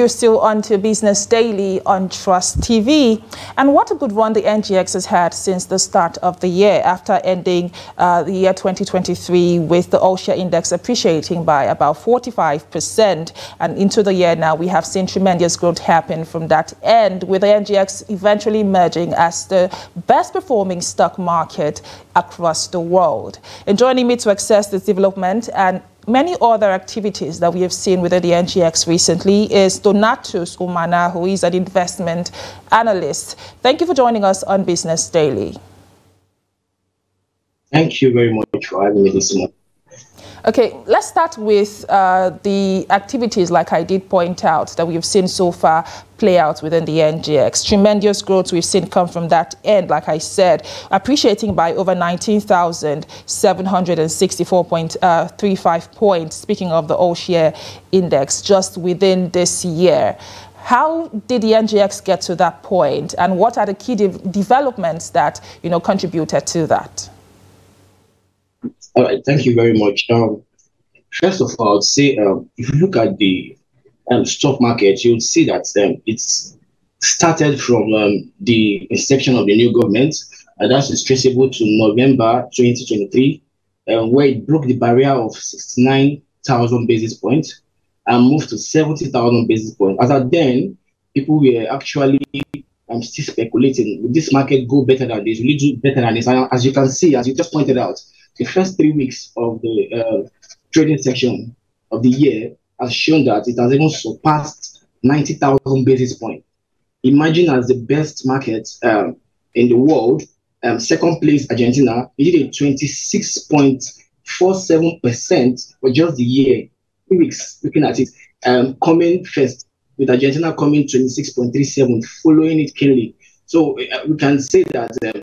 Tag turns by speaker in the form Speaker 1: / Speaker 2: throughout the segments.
Speaker 1: You're still on to Business Daily on Trust TV. And what a good run the NGX has had since the start of the year, after ending the year 2023 with the all-share index appreciating by about 45%. And into the year now, we have seen tremendous growth happen from that end, with the NGX eventually emerging as the best performing stock market across the world. And joining me to assess this development and many other activities that we have seen within the NGX recently is Donatus Umana, who is an investment analyst. Thank you for joining us on Business Daily.
Speaker 2: Thank you very much for having me this morning.
Speaker 1: Okay, let's start with the activities, like I did point out, that we've seen so far play out within the NGX. Tremendous growth we've seen come from that end, like I said, appreciating by over 19,764.35 points, speaking of the all-share index, just within this year. How did the NGX get to that point, and what are the key developments that, contributed to that?
Speaker 2: All right, thank you very much. First of all, I'd say if you look at the stock market, you'll see that it's started from the inception of the new government, and that's traceable to November 2023, where it broke the barrier of 69,000 basis points and moved to 70,000 basis points. As at then, people were actually still speculating, would this market go better than this? Will it do better than this? And as you can see, as you just pointed out, the first 3 weeks of the trading section of the year has shown that it has even surpassed 90,000 basis points. Imagine, as the best market in the world, second place Argentina, it did a 26.47% for just the year. 3 weeks, looking at it, coming first, with Argentina coming 26.37, following it keenly. So we can say that there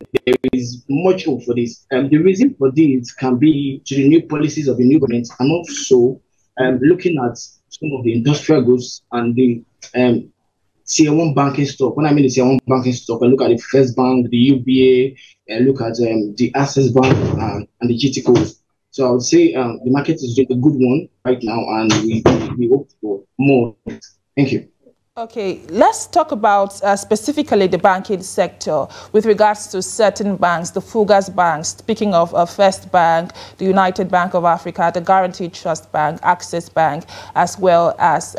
Speaker 2: is much hope for this. The reason for this can be to the new policies of the new government, and also looking at some of the industrial goods and the tier 1 banking stock. When I mean the tier 1 banking stock, I look at the First Bank, the UBA, and look at the Access Bank and the GT codes. So I would say the market is doing a good one right now, and we hope for more. Thank you.
Speaker 1: Okay, let's talk about specifically the banking sector with regards to certain banks, the Fugas banks, speaking of First Bank, the United Bank of Africa, the Guaranteed Trust Bank, Access Bank, as well as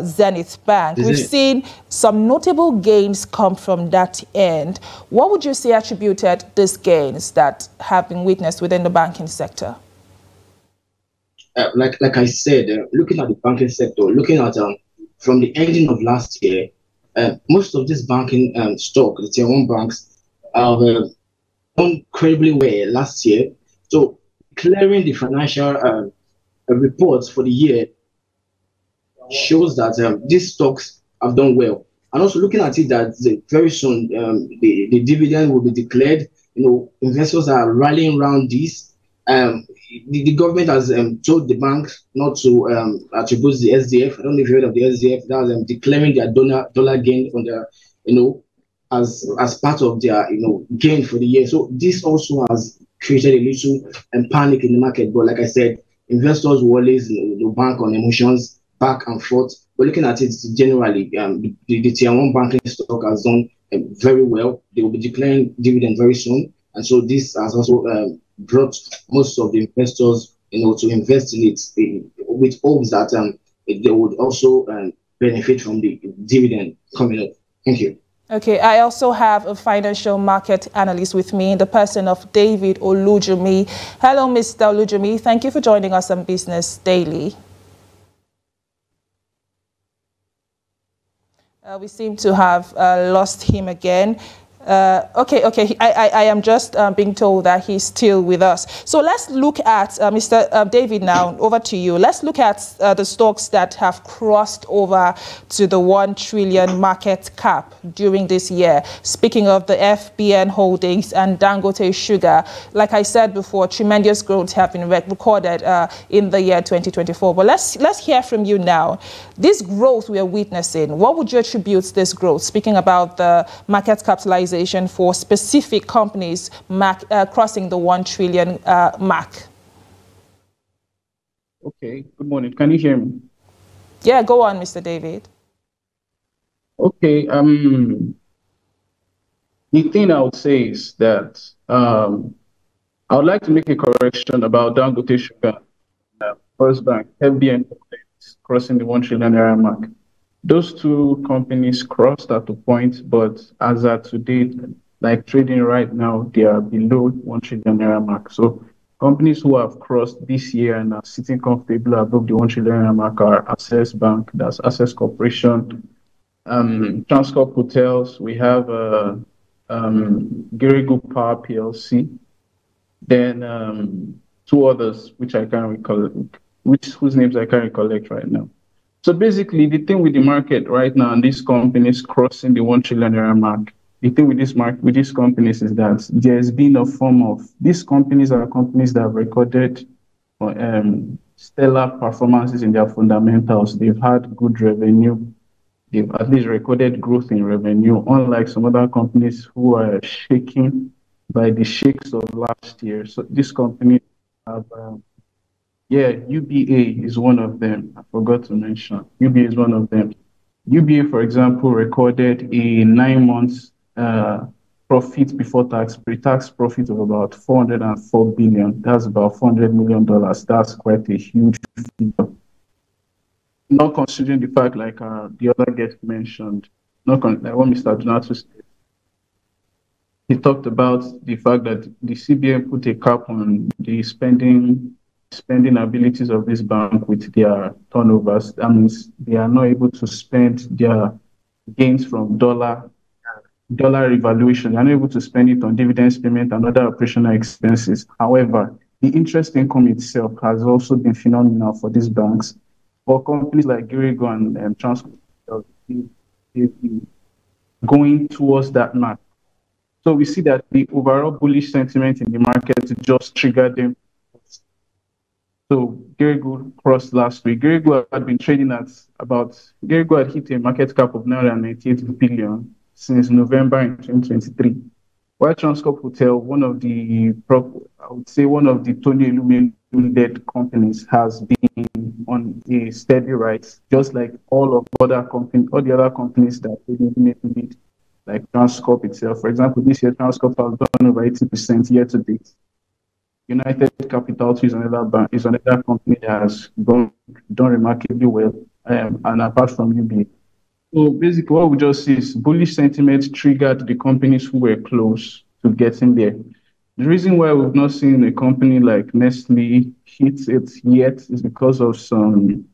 Speaker 1: Zenith Bank. We've seen some notable gains come from that end. What would you say attributed these gains that have been witnessed within the banking sector?
Speaker 2: Like I said, looking at the banking sector, looking at from the ending of last year, most of this banking stock, the tier 1 banks, have done incredibly well last year. So clearing the financial reports for the year shows that these stocks have done well. And also looking at it that very soon the dividend will be declared. Investors are rallying around this. The government has told the banks not to attribute the SDF. I don't know if you heard of the SDF. That's declaring their dollar gain on the, as part of their, gain for the year. So this also has created a little panic in the market. But like I said, investors will always bank on emotions back and forth. But looking at it generally, the tier 1 banking stock has done very well. They will be declaring dividend very soon, and so this has also brought most of the investors, to invest in it with hopes that they would also benefit from the dividend coming up. Thank you.
Speaker 1: Okay, I also have a financial market analyst with me, in the person of David Olujumi. Hello, Mr. Olujumi. Thank you for joining us on Business Daily. We seem to have lost him again. Okay. I am just being told that he's still with us. So let's look at Mr. David now. Over to you. Let's look at the stocks that have crossed over to the 1 trillion market cap during this year. Speaking of the FBN Holdings and Dangote Sugar, like I said before, tremendous growth have been recorded in the year 2024. But let's hear from you now. This growth we are witnessing, what would you attribute this growth? Speaking about the market capitalization for specific companies crossing the 1 trillion mark.
Speaker 3: Okay, good morning. Can you hear me?
Speaker 1: Yeah, go on, Mr. David.
Speaker 3: Okay. The thing I would say is that I would like to make a correction about Dangote Sugar, First Bank, FBN crossing the 1 trillion naira mark. Those two companies crossed at a point, but as at today, like trading right now, they are below 1 trillion naira mark. So companies who have crossed this year and are sitting comfortably above the 1 trillion naira mark are Access Bank, that's Access Corporation, Transcorp Hotels. We have Geregu Power PLC. Then two others, which I can't recall, whose names I can't recollect right now. So basically, the thing with the market right now, and these companies crossing the 1 trillion naira mark, the thing with this market, with these companies, is that there's been a form of, these companies are companies that have recorded stellar performances in their fundamentals. They've had good revenue. They've at least recorded growth in revenue, unlike some other companies who are shaking by the shakes of last year. So this company have, yeah, UBA is one of them. I forgot to mention. UBA is one of them. UBA, for example, recorded a 9 months profit before tax, pre-tax profit of about 404 billion. That's about $400 million. That's quite a huge figure. Not considering the fact, like the other guest mentioned, like what Mr. Donato said, he talked about the fact that the CBN put a cap on the spending abilities of this bank with their turnovers. That means they are not able to spend their gains from dollar revaluation. They are not able to spend it on dividends payment and other operational expenses. However, the interest income itself has also been phenomenal for these banks. For companies like Geregu and Transcorp, they've been going towards that mark. So we see that the overall bullish sentiment in the market just triggered them. So Geregu crossed last week. Geregu had been trading at Geregu had hit a market cap of 998 billion since November in 2023. While Transcorp Hotel, I would say one of the Tony Illuminated companies, has been on a steady rise, just like all the other companies that Tony Illuminated, like Transcorp itself. For example, this year Transcorp has done over 80% year to date. United Capital is another company that has done remarkably well, and apart from UBA. So basically, what we just see is bullish sentiment triggered the companies who were close to getting there. The reason why we've not seen a company like Nestle hit it yet is because of some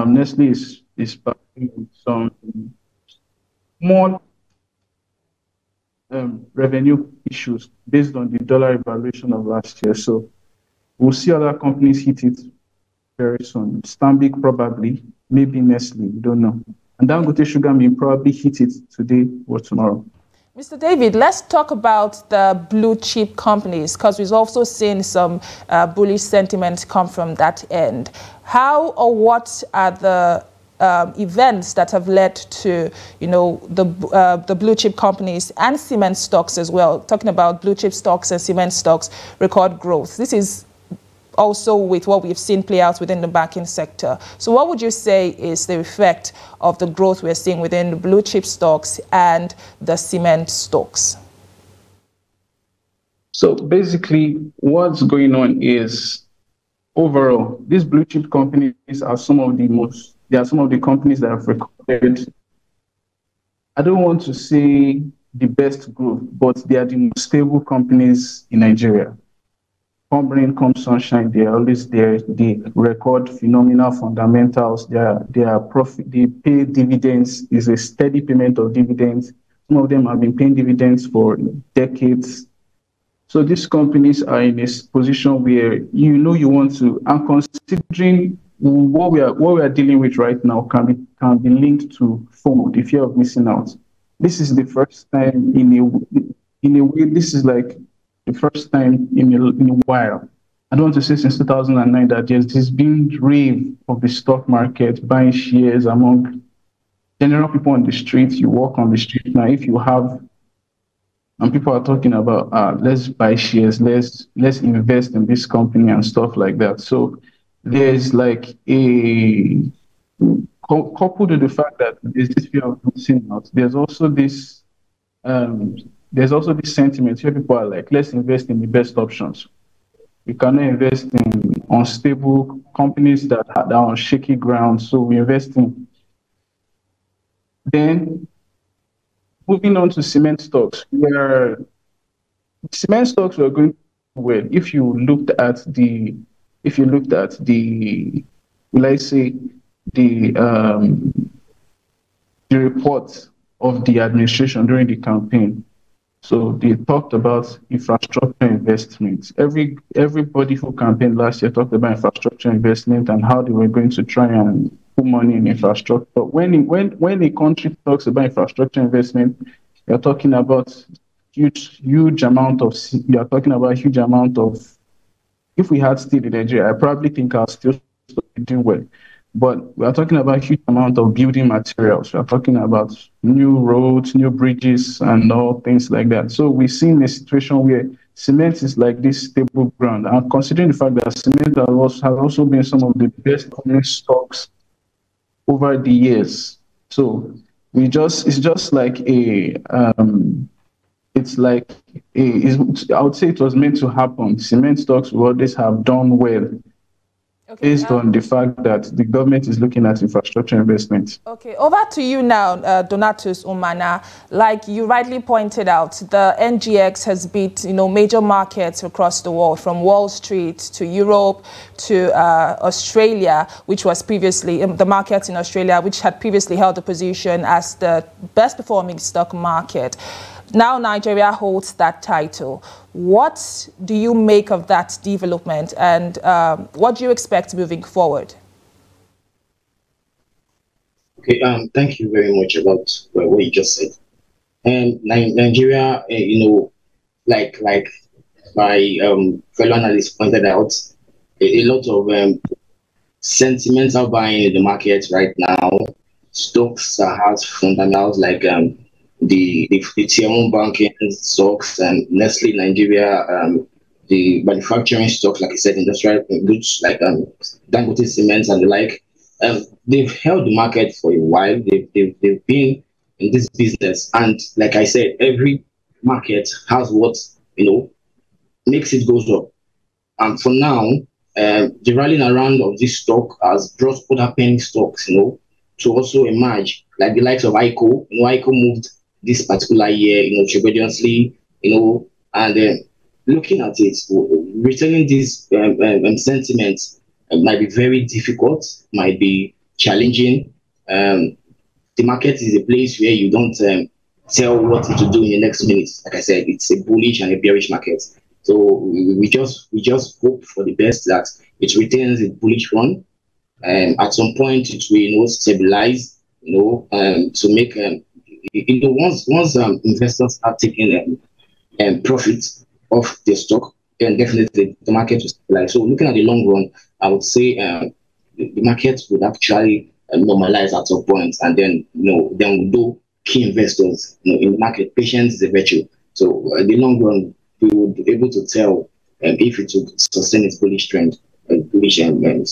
Speaker 3: Nestle is battling some more revenue issues based on the dollar evaluation of last year. So we'll see other companies hit it very soon. Stanbic probably, maybe Nestle, we don't know. And Dangote Sugar may probably hit it today or tomorrow.
Speaker 1: Mr. David, let's talk about the blue chip companies, because we've also seen some bullish sentiment come from that end. How or what are the events that have led to, the blue chip companies and cement stocks as well? Talking about blue chip stocks and cement stocks record growth. This is also with what we've seen play out within the banking sector. So what would you say is the effect of the growth we're seeing within the blue chip stocks and the cement stocks?
Speaker 3: So basically, what's going on is, overall, these blue chip companies are some of the companies that have recorded, I don't want to say the best growth, but they are the most stable companies in Nigeria. Come rain, come sunshine, they're always there. They record phenomenal fundamentals. Their profit, they pay dividends, is a steady payment of dividends. Some of them have been paying dividends for decades. So these companies are in a position where you want to, and considering what we are dealing with right now can be linked to FOMO, the fear of missing out. This is the first time in a way, this is like the first time in a while. I don't want to say since 2009 that there's this been rave of the stock market, buying shares among general people on the streets. You walk on the street now, if you have, and people are talking about, let's buy shares, let's invest in this company and stuff like that. So there's like a coupled with the fact that there's this fear of missing out, um, there's also this sentiment where people are like, let's invest in the best options. We cannot invest in unstable companies that are on shaky ground, so we invest in. Then moving on to cement stocks, where cement stocks were going well. If you looked at the, will I say, the report of the administration during the campaign. So they talked about infrastructure investments. Everybody who campaigned last year talked about infrastructure investment and how they were going to try and put money in infrastructure. But when a country talks about infrastructure investment, you're talking about huge amount of. If we had steel in Nigeria, I probably think our steel be doing well. But we are talking about a huge amount of building materials. We are talking about new roads, new bridges, and all things like that. So we've seen a situation where cement is like this stable ground. And considering the fact that cement has also been some of the best performing stocks over the years. So it's just like I would say it was meant to happen. Cement stocks will always have done well. Okay, based on the fact that the government is looking at infrastructure investment.
Speaker 1: Okay, over to you now, Donatus Umana. Like you rightly pointed out, the NGX has beat major markets across the world, from Wall Street to Europe to Australia, which was previously the markets in Australia, which had previously held the position as the best performing stock market. Now Nigeria holds that title. What do you make of that development, and what do you expect moving forward?
Speaker 2: Okay, thank you very much about what you just said. And Nigeria, like my fellow analysts pointed out, a lot of sentimental buying in the market right now. Stocks has fundamentals like the tier one banking stocks and Nestle Nigeria, the manufacturing stocks, like I said, industrial goods like Dangote Cement and the like. They've held the market for a while. They've been in this business, and like I said, every market has what makes it goes up. And for now, the rallying around of this stock has brought other penny stocks, to also emerge, like the likes of ICO. ICO moved this particular year, tremendously, and looking at it, returning this sentiment might be very difficult, might be challenging. The market is a place where you don't tell what to do in the next minute. Like I said, it's a bullish and a bearish market. So we just hope for the best that it retains a bullish run, and at some point it will stabilize, to make once investors start taking profit of the stock, then definitely the market will stabilize. So looking at the long run, I would say the market would actually normalize at some point, and then then we'll do key investors in the market. Patience is a virtue. So in the long run, we will be able to tell if it will sustain its bullish trend. Bullish run.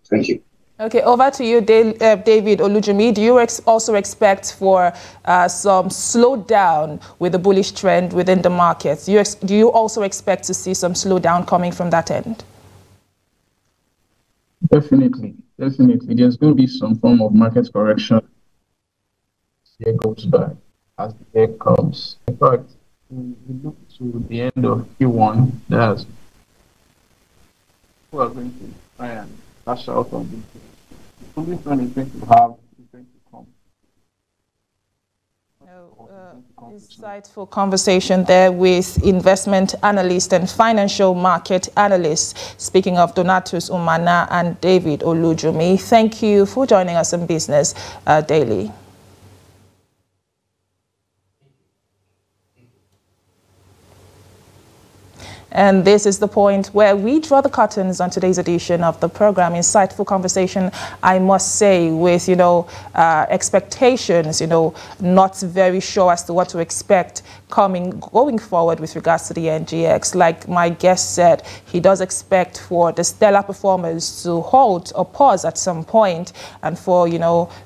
Speaker 2: Thank you.
Speaker 1: Okay, over to you, David Olujimi. Do you also expect for some slowdown with the bullish trend within the markets? Do you also expect to see some slowdown coming from that end?
Speaker 3: Definitely. There's going to be some form of market correction as the year goes by, as the year comes. In fact, we look to the end of Q1, that's who are going to try and cash out on this. Only one is going to have is going to come.
Speaker 1: Insightful conversation there with investment analyst and financial market analyst. Speaking of Donatus Umana and David Olujimi, thank you for joining us on Business Daily. And this is the point where we draw the curtains on today's edition of the program. Insightful conversation, I must say, with, expectations, not very sure as to what to expect going forward with regards to the NGX. Like my guest said, he does expect for the stellar performance to halt or pause at some point and for,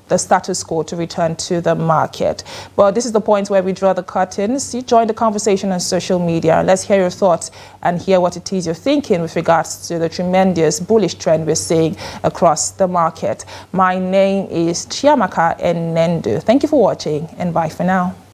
Speaker 1: the status quo to return to the market. But this is the point where we draw the curtains. You join the conversation on social media. Let's hear your thoughts and hear what it is you're thinking with regards to the tremendous bullish trend we're seeing across the market. My name is Chiamaka Nendu. Thank you for watching and bye for now.